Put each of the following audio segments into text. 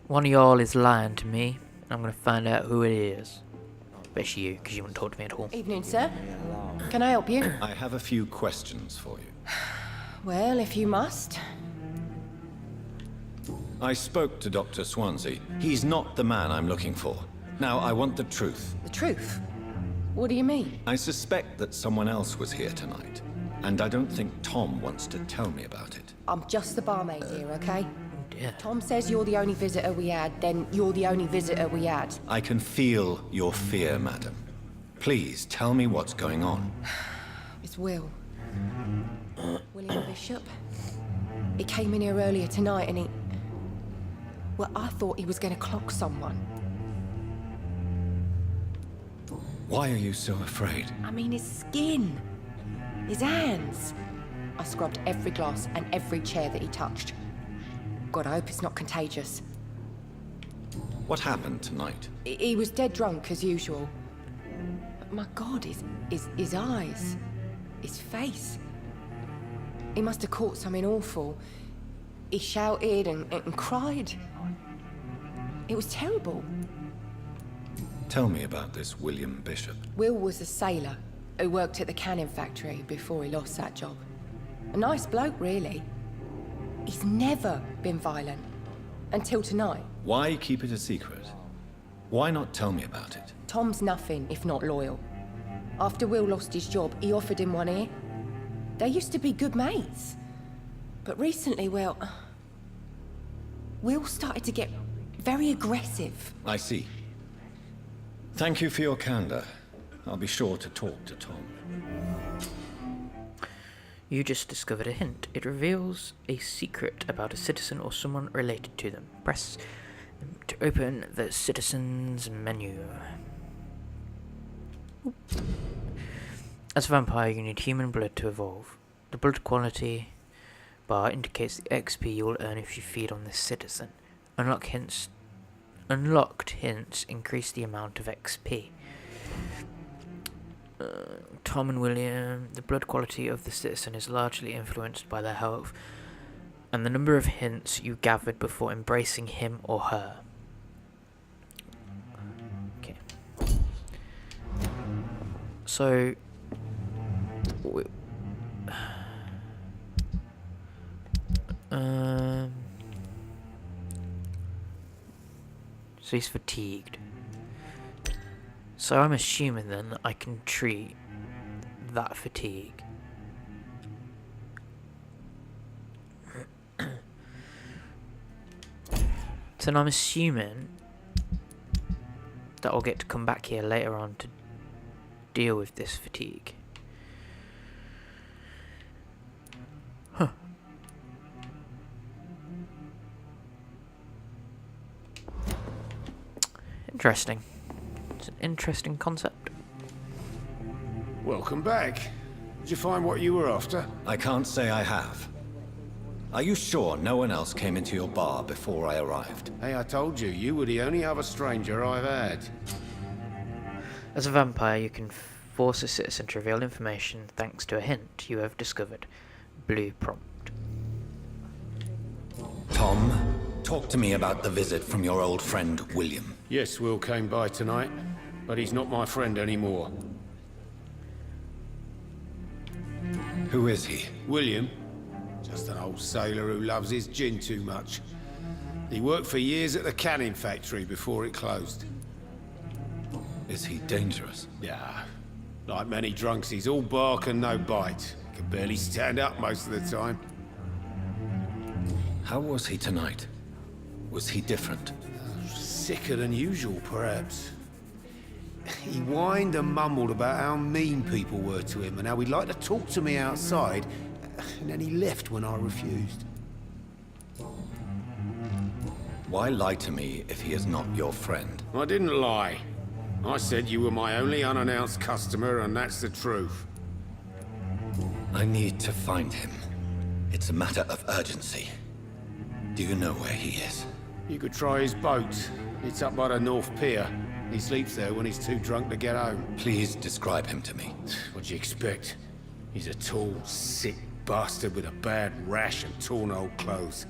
One of y'all is lying to me. I'm gonna find out who it is. Especially you, because you wouldn't talk to me at all. Evening, sir. Can I help you? I have a few questions for you. Well, if you must. I spoke to Dr. Swansea. He's not the man I'm looking for. Now, I want the truth. The truth? What do you mean? I suspect that someone else was here tonight, and I don't think Tom wants to tell me about it. I'm just the barmaid here, okay? Yeah. Tom says you're the only visitor we had, then you're the only visitor we had. I can feel your fear, madam. Please tell me what's going on. It's Will. William Bishop. He came in here earlier tonight and he... Well, I thought he was going to clock someone. Why are you so afraid? I mean, his skin. His hands. I scrubbed every glass and every chair that he touched. God, I hope it's not contagious. What happened tonight? He was dead drunk, as usual. But my God, his eyes. His face. He must have caught something awful. He shouted and cried. It was terrible. Tell me about this William Bishop. Will was a sailor who worked at the canning factory before he lost that job. A nice bloke, really. He's never been violent. Until tonight. Why keep it a secret? Why not tell me about it? Tom's nothing if not loyal. After Will lost his job, he offered him one ear. They used to be good mates. But recently, well... Will started to get very aggressive. I see. Thank you for your candor. I'll be sure to talk to Tom. You just discovered a hint. It reveals a secret about a citizen or someone related to them. Press to open the citizen's menu. As a vampire, you need human blood to evolve. The blood quality bar indicates the XP you will earn if you feed on this citizen. Unlocked hints increase the amount of XP. Tom and William, the blood quality of the citizen is largely influenced by their health and the number of hints you gathered before embracing him or her. Okay. So... So he's fatigued. So I'm assuming then that I can treat that fatigue. So I'm assuming that I'll get to come back here later on to deal with this fatigue. Huh. Interesting. It's an interesting concept. Welcome back. Did you find what you were after? I can't say I have. Are you sure no one else came into your bar before I arrived? Hey, I told you, you were the only other stranger I've had. As a vampire, you can force a citizen to reveal information thanks to a hint you have discovered. Blue prompt. Tom, talk to me about the visit from your old friend, William. Yes, Will came by tonight, but he's not my friend anymore. Who is he? William? Just an old sailor who loves his gin too much. He worked for years at the canning factory before it closed. Is he dangerous? Yeah. Like many drunks, he's all bark and no bite. Can barely stand up most of the time. How was he tonight? Was he different? Sicker than usual, perhaps. He whined and mumbled about how mean people were to him and how he'd like to talk to me outside, and then he left when I refused. Why lie to me if he is not your friend? I didn't lie. I said you were my only unannounced customer, and that's the truth. I need to find him. It's a matter of urgency. Do you know where he is? You could try his boat. It's up by the North Pier. He sleeps there when he's too drunk to get home. Please describe him to me. What do you expect? He's a tall, sick bastard with a bad rash and torn old clothes.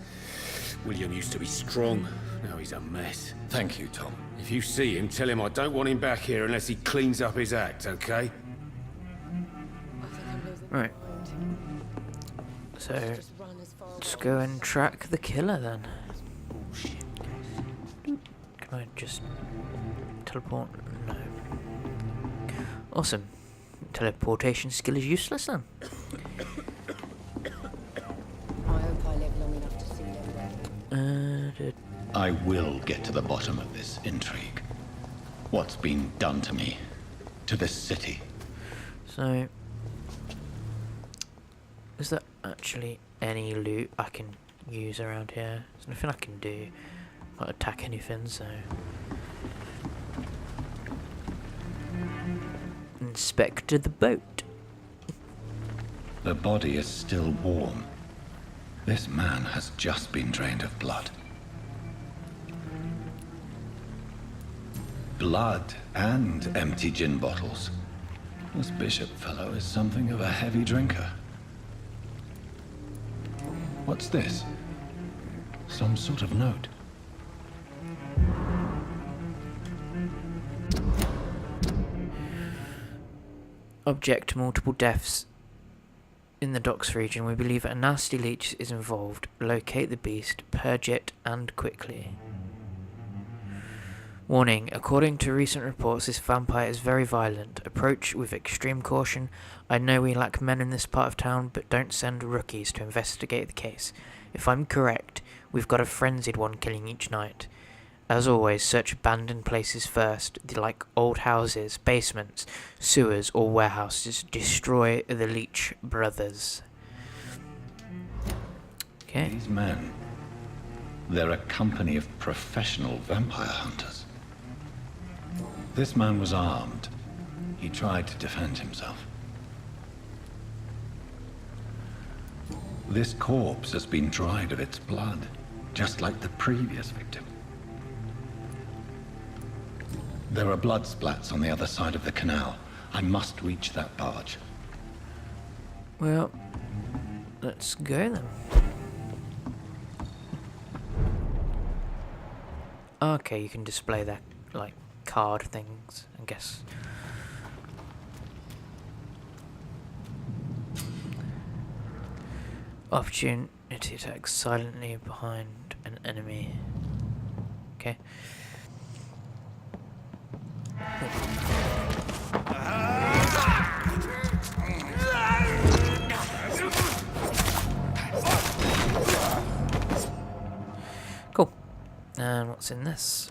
William used to be strong, Now he's a mess. Thank you, Tom. If you see him, tell him I don't want him back here unless he cleans up his act, okay? Right. So, let's go and track the killer then. Can I just teleport? No. Awesome. Teleportation skill is useless then. I hope I live long enough to see them. I will get to the bottom of this intrigue. What's been done to me? To this city? So, is there actually any loot I can use around here? There's nothing I can do. Not attack anything, so... Inspect the boat. The body is still warm. This man has just been drained of blood. Blood and empty gin bottles. This bishop fellow is something of a heavy drinker. What's this? Some sort of note. Object multiple deaths in the docks region. We believe a nasty leech is involved. Locate the beast, purge it, and quickly. Warning, according to recent reports, this vampire is very violent. Approach with extreme caution. I know we lack men in this part of town, but don't send rookies to investigate the case. If I'm correct, we've got a frenzied one killing each night. As always, search abandoned places first, like old houses, basements, sewers, or warehouses. Destroy the Leech brothers. Okay. These men, they're a company of professional vampire hunters. This man was armed. He tried to defend himself. This corpse has been dried of its blood, just like the previous victim. There are blood splats on the other side of the canal. I must reach that barge. Well, let's go then. Okay, you can display their, like, card things, I guess. Opportunity to attack silently behind an enemy. Okay. Cool. And what's in this?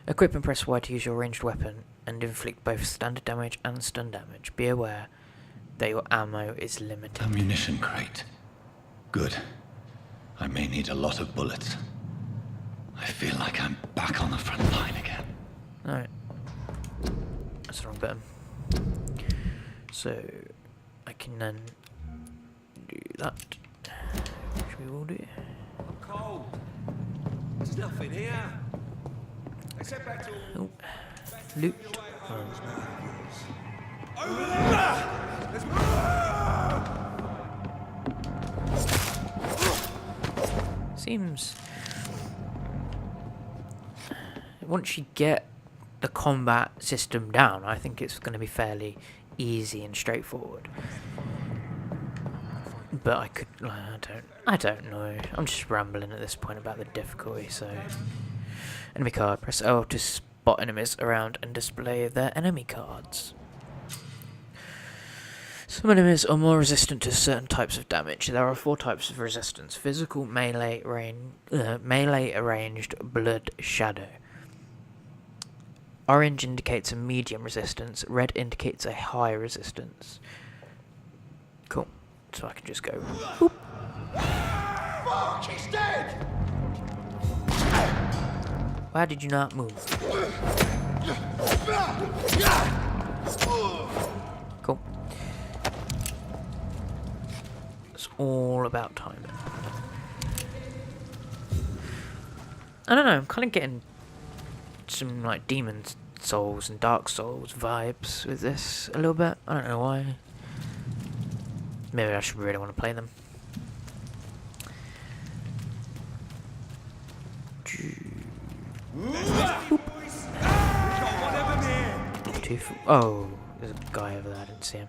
Equip and press Y to use your ranged weapon and inflict both standard damage and stun damage. Be aware that your ammo is limited. Ammunition crate. Good. I may need a lot of bullets. I feel like I'm back on the front line again. Alright. That's the wrong button. So, I can then do that. Which we will do. I'm cold. There's nothing here. Except back to Oh. Loot. over there. Let's Seems... Once you get the combat system down, I think it's going to be fairly easy and straightforward. But I don't know. I'm just rambling at this point about the difficulty, so... Enemy card. Press L to spot enemies around and display their enemy cards. Some enemies are more resistant to certain types of damage. There are 4 types of resistance. Physical, melee, melee, ranged, blood, shadow. Orange indicates a medium resistance. Red indicates a high resistance. Cool. So I can just go... Boop. fuck! He's dead. Why did you not move? Cool. It's all about timing. I don't know, I'm kind of getting some like Demon Souls and Dark Souls vibes with this a little bit. I don't know why. Maybe I should really want to play them. Oh, there's a guy over there. I didn't see him.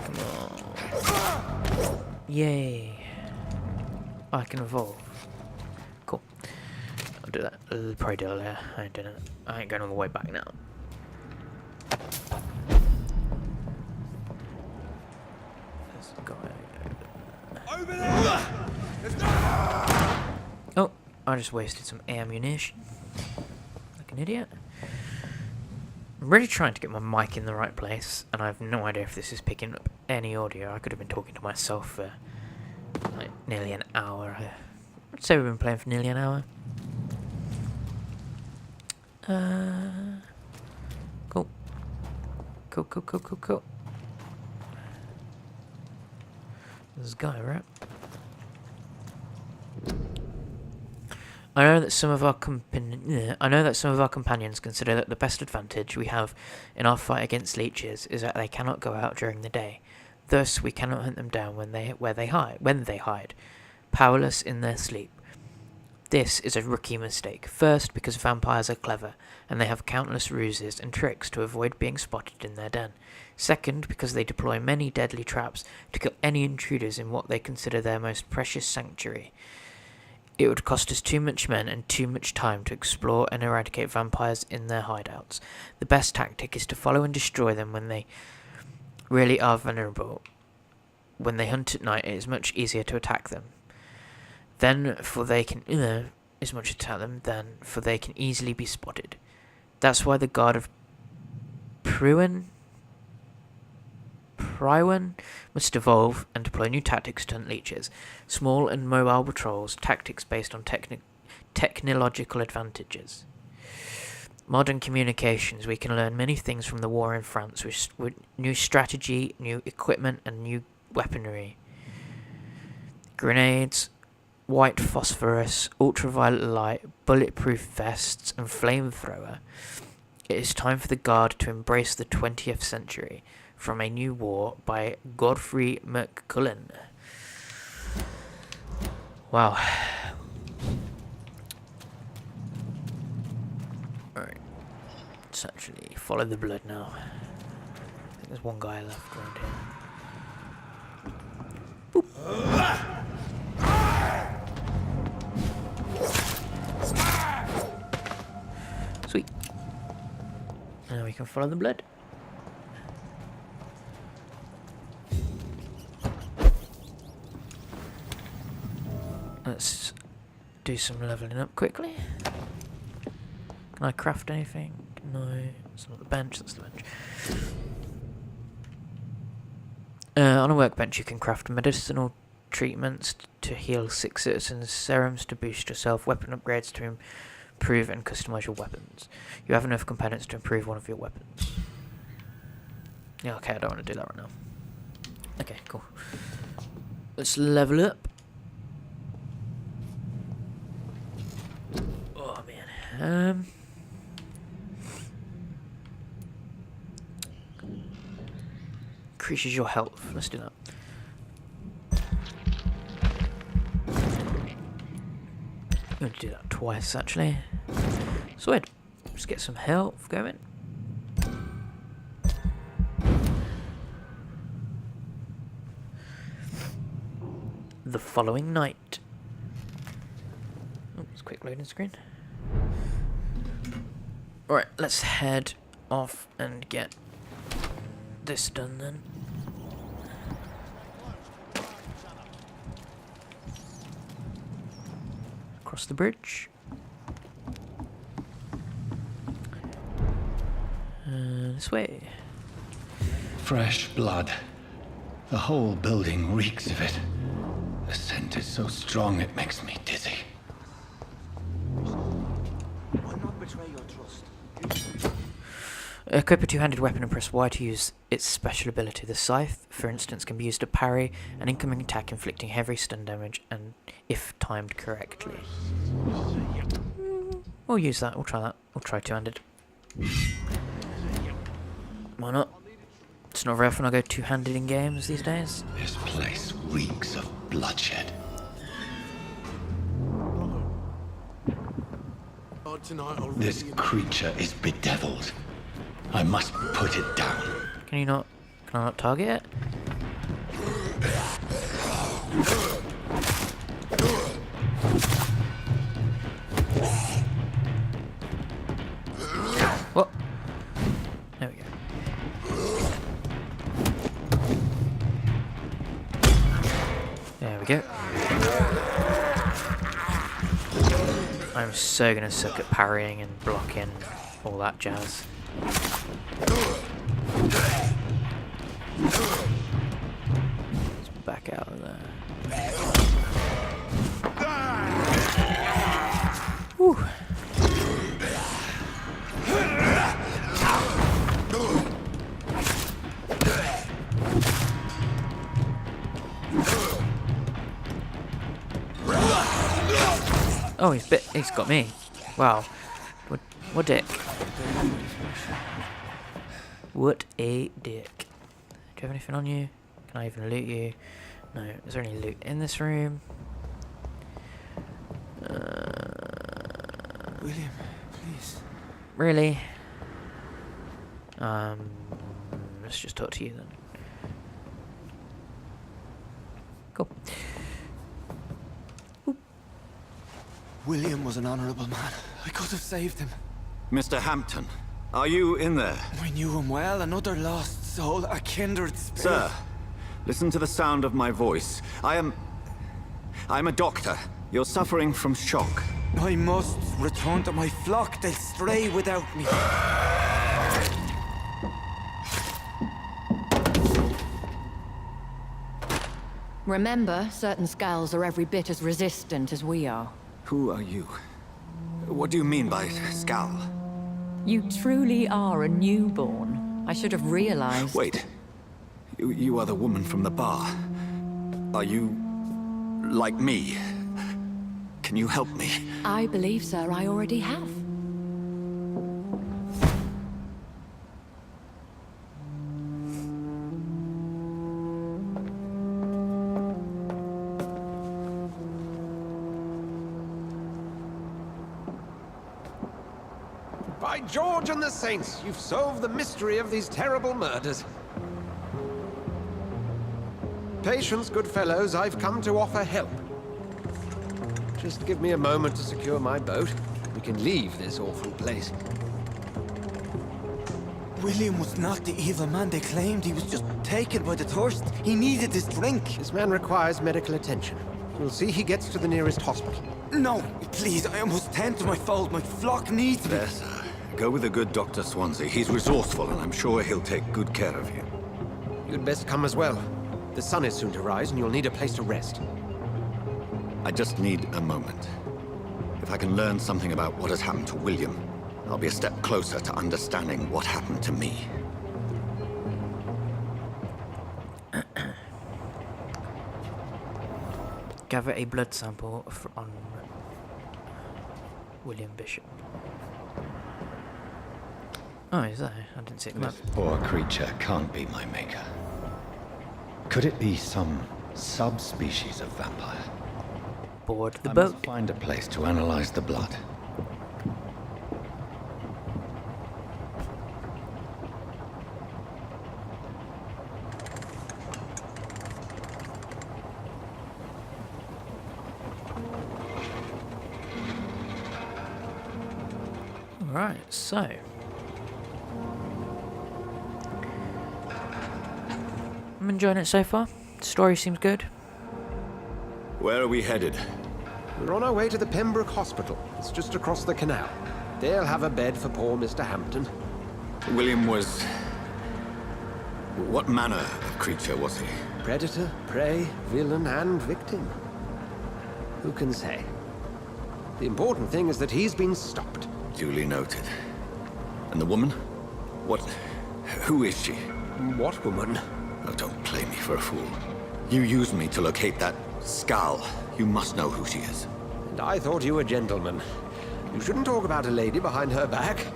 Come on. Yay. I can evolve. Cool. I'll do that. I'll probably do it later. I ain't doing it. I ain't going all the way back now. There's a guy over there. Oh, I just wasted some ammunition. Like an idiot. I'm really trying to get my mic in the right place, and I have no idea if this is picking up any audio. I could have been talking to myself for like nearly an hour. I'd say we've been playing for nearly an hour. Cool. Cool. There's a guy, right? I know that some of our companions consider that the best advantage we have in our fight against leeches is that they cannot go out during the day. Thus, we cannot hunt them down when they hide, powerless in their sleep. This is a rookie mistake. First, because vampires are clever, and they have countless ruses and tricks to avoid being spotted in their den. Second, because they deploy many deadly traps to kill any intruders in what they consider their most precious sanctuary. It would cost us too much men and too much time to explore and eradicate vampires in their hideouts. The best tactic is to follow and destroy them when they really are vulnerable. When they hunt at night, it is much easier to attack them. Then, for they can easily be spotted. That's why the guard of Priwen must evolve and deploy new tactics to hunt leeches. Small and mobile patrols, tactics based on technological advantages. Modern communications, we can learn many things from the war in France with new strategy, new equipment and new weaponry. Grenades, white phosphorus, ultraviolet light, bulletproof vests and flamethrower. It is time for the Guard to embrace the 20th century. From A New War by Godfrey McCullen. Wow. Alright. Let's actually follow the blood now. I think there's one guy left around here. Boop. Sweet. Now we can follow the blood. Let's do some leveling up quickly. Can I craft anything? No, it's not the bench, that's the bench. On a workbench you can craft medicinal treatments to heal sick citizens, serums to boost yourself, weapon upgrades to improve and customize your weapons. You have enough components to improve one of your weapons. Yeah, okay, I don't want to do that right now. Okay, cool. Let's level up. Oh man. Increases your health. Let's do that. I'm going to do that twice actually. Sweet. Just get some health going. The following night. Oh, it's a quick loading screen. Alright, let's head off and get this done then. Across the bridge. This way. Fresh blood. The whole building reeks of it. The scent is so strong it makes me dizzy. Why not betray your trust? Equip a two-handed weapon and press Y to use its special ability. The scythe, for instance, can be used to parry an incoming attack, inflicting heavy stun damage, and if timed correctly. We'll use that. We'll try that. We'll try two-handed. Why not? It's not very often I go two-handed in games these days. This place reeks of bloodshed. hard tonight already. This creature is bedeviled. I must put it down. Can I not target it? What? There we go. There we go. I'm so gonna suck at parrying and blocking, all that jazz. Let's back out of there. Whew. Oh, he's got me. Wow. What dick. What a dick. Do you have anything on you? Can I even loot you? No. Is there any loot in this room? William, please. Really? Let's just talk to you then. Cool. William was an honourable man. I could have saved him. Mr. Hampton, are you in there? I knew him well, another lost soul, a kindred spirit. Sir, listen to the sound of my voice. I'm a doctor. You're suffering from shock. I must return to my flock. They'll stray without me. Remember, certain skulls are every bit as resistant as we are. Who are you? What do you mean by Skal? You truly are a newborn. I should have realized. Wait. You are the woman from the bar. Are you... like me? Can you help me? I believe, sir, I already have. By George and the Saints, you've solved the mystery of these terrible murders. Patience, good fellows, I've come to offer help. Just give me a moment to secure my boat. We can leave this awful place. William was not the evil man they claimed. He was just taken by the thirst. He needed this drink. This man requires medical attention. We'll see he gets to the nearest hospital. No, please, I must tend to my fold. My flock needs me. There, sir. Go with the good Dr. Swansea. He's resourceful, and I'm sure he'll take good care of you. You'd best come as well. The sun is soon to rise, and you'll need a place to rest. I just need a moment. If I can learn something about what has happened to William, I'll be a step closer to understanding what happened to me. Gather a blood sample on William Bishop. Oh, is that? I didn't see it come up. This poor creature can't be my maker. Could it be some subspecies of vampire? Board the I boat. must find a place to analyze the blood. Right, so I'm enjoying it so far. The story seems good. Where are we headed? We're on our way to the Pembroke Hospital. It's just across the canal. They'll have a bed for poor Mr. Hampton. William was... what manner of creature was he? Predator, prey, villain, and victim. Who can say? The important thing is that he's been stopped. Duly noted. And the woman? What... who is she? What woman? Oh, don't play me for a fool. You used me to locate that Skal. You must know who she is. And I thought you a gentleman. You shouldn't talk about a lady behind her back,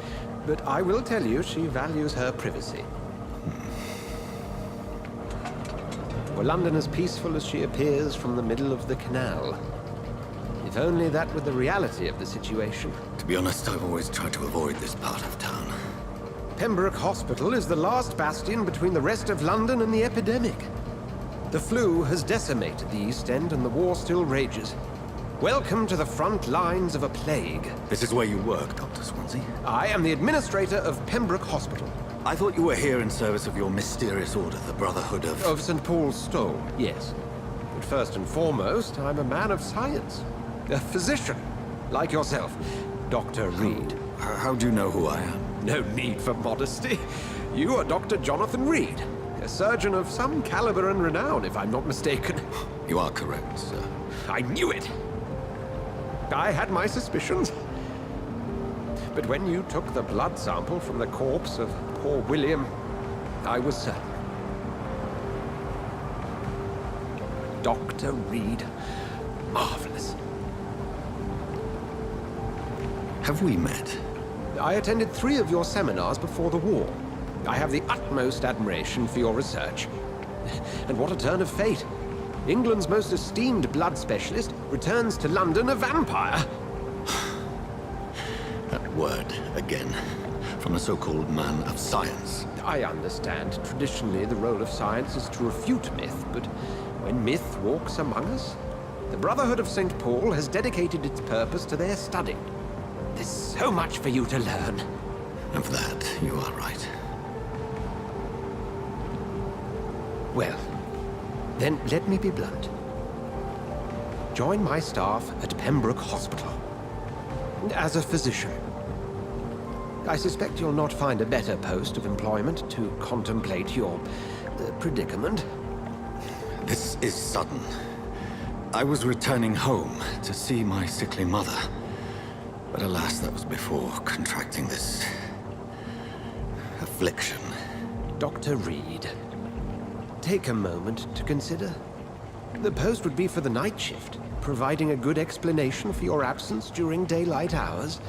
but I will tell you she values her privacy. Were London as peaceful as she appears from the middle of the canal? If only that were the reality of the situation. To be honest, I've always tried to avoid this part of town. Pembroke Hospital is the last bastion between the rest of London and the epidemic. The flu has decimated the East End and the war still rages. Welcome to the front lines of a plague. This is where you work, Dr. Swansea? I am the administrator of Pembroke Hospital. I thought you were here in service of your mysterious order, the Brotherhood of... Of St. Paul's Stole, yes. But first and foremost, I'm a man of science. A physician, like yourself, Dr. Reed. How do you know who I am? No need for modesty. You are Dr. Johnathan Reed, a surgeon of some caliber and renown, if I'm not mistaken. You are correct, sir. I knew it! I had my suspicions. But when you took the blood sample from the corpse of poor William, I was certain. Dr. Reed. Marvelous. Have we met? I attended 3 of your seminars before the war. I have the utmost admiration for your research. And what a turn of fate. England's most esteemed blood specialist returns to London a vampire. That word, again. From a so-called man of science. I understand. Traditionally, the role of science is to refute myth, but when myth walks among us, the Brotherhood of St. Paul has dedicated its purpose to their study. There's so much for you to learn. And for that, you are right. Well, then let me be blunt. Join my staff at Pembroke Hospital. As a physician. I suspect you'll not find a better post of employment to contemplate your predicament. This is sudden. I was returning home to see my sickly mother. But alas, that was before contracting this... affliction. Dr. Reed, take a moment to consider. The post would be for the night shift, providing a good explanation for your absence during daylight hours.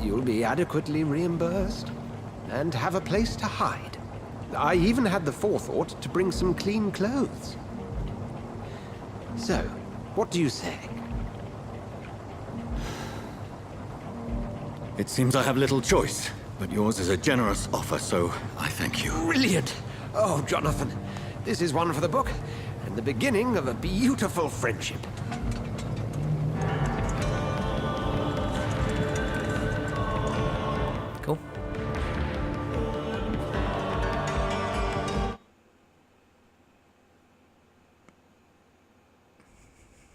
You'll be adequately reimbursed, and have a place to hide. I even had the forethought to bring some clean clothes. So, what do you say? It seems I have little choice, but yours is a generous offer, so I thank you. Brilliant! Oh, Johnathan, this is one for the book, and the beginning of a beautiful friendship. Cool.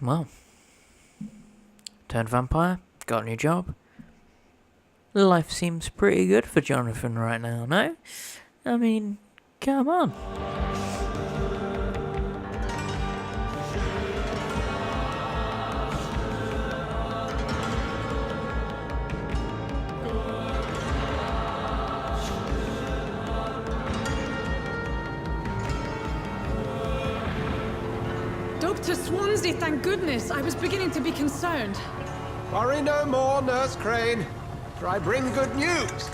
Well, turned vampire, got a new job. Life seems pretty good for Johnathan right now, no? I mean, come on. Dr. Swansea, thank goodness. I was beginning to be concerned. Worry no more, Nurse Crane, for I bring good news.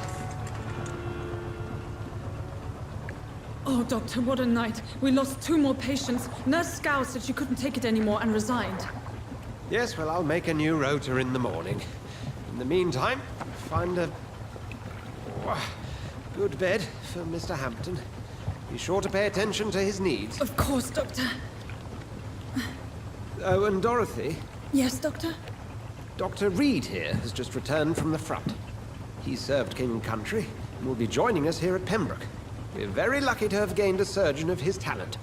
Oh, Doctor, what a night. We lost 2 more patients. Nurse Scow said she couldn't take it anymore and resigned. Yes, well, I'll make a new rota in the morning. In the meantime, find a good bed for Mr. Hampton. Be sure to pay attention to his needs. Of course, Doctor. Oh, and Dorothy, Yes, Doctor? Dr. Reed here has just returned from the front. He served King and Country and will be joining us here at Pembroke. We're very lucky to have gained a surgeon of his talent,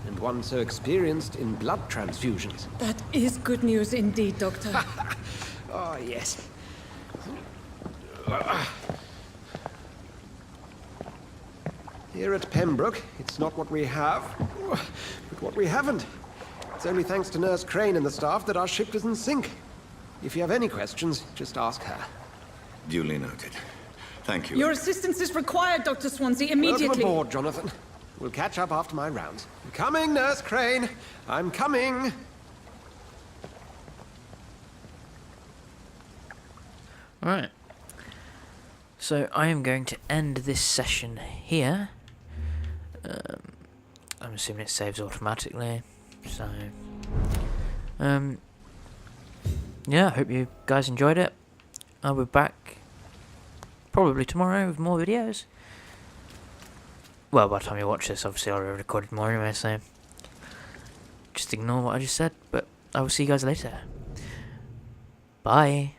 and one so experienced in blood transfusions. That is good news indeed, Doctor. Oh, yes. Here at Pembroke, it's not what we have, but what we haven't. It's only thanks to Nurse Crane and the staff that our ship doesn't sink. If you have any questions, just ask her. Duly noted. Thank you. Your assistance is required, Dr. Swansea, immediately. Welcome aboard, Johnathan. We'll catch up after my rounds. I'm coming, Nurse Crane. I'm coming. Alright. So I am going to end this session here. I'm assuming it saves automatically. So, yeah, I hope you guys enjoyed it. I'll be back probably tomorrow with more videos. Well, by the time you watch this, obviously I'll have recorded more anyway, so just ignore what I just said, but I will see you guys later. Bye.